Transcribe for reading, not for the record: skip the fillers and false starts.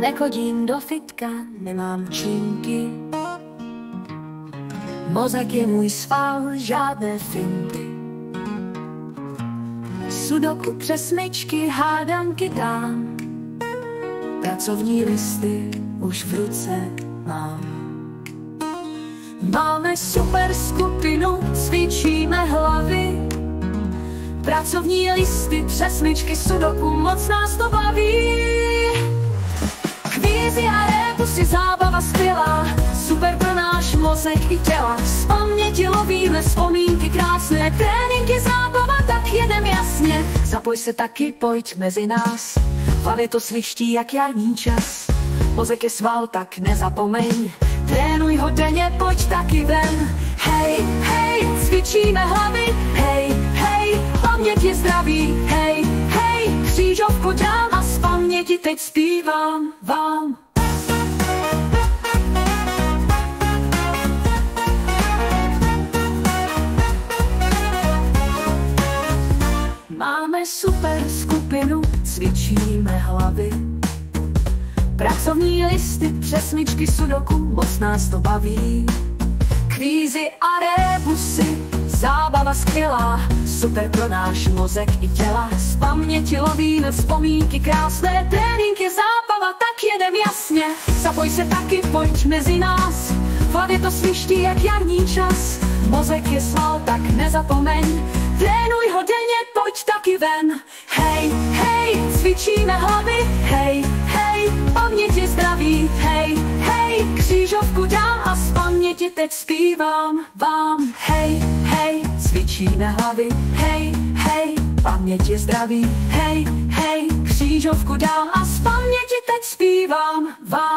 Nechodím do fitka, nemám činky. Mozek je můj sval, žádné finty. Sudoku, přesmyčky, hádanky dám. Pracovní listy už v ruce mám. Máme super skupinu, cvičíme hlavy. Pracovní listy, přesmyčky, sudoku, moc nás to baví. Kvízy a rebusy, zábava skvělá, super pro náš mozek i těla. Z paměti lovíme vzpomínky krásné, tréninky, zábava, tak jedem jasně. Zapoj se taky, pojď mezi nás, hlavě to sviští jak jarní čas. Mozek je sval, tak nezapomeň, trénuj ho denně, pojď taky ven. Hej, hej, cvičíme hlavy, hej, hej, paměť je zdraví, hej, hej, křížovku dám a z paměti teď zpívám vám. Máme super skupinu, cvičíme hlavy. Pracovní listy, přesmyčky, sudoku, moc nás to baví. Kvízy a rebusy, zábava skvělá, super pro náš mozek i těla. Z paměti lovíme vzpomínky krásné, trénink je zábava, tak jedem jasně. Zapoj se taky, pojď mezi nás, v hlavě to sviští jak jarní čas. Mozek je sval, tak nezapomeň, trénuj ho denně, pojď taky ven. Hej, hej, cvičíme hlavy, hej, hej, paměť je zdraví, hej, hej, křížovku dám a z paměti teď zpívám vám. Hej, hej, cvičíme hlavy, hej, hej, paměť je zdraví, hej, hej, křížovku dám a z paměti teď zpívám vám.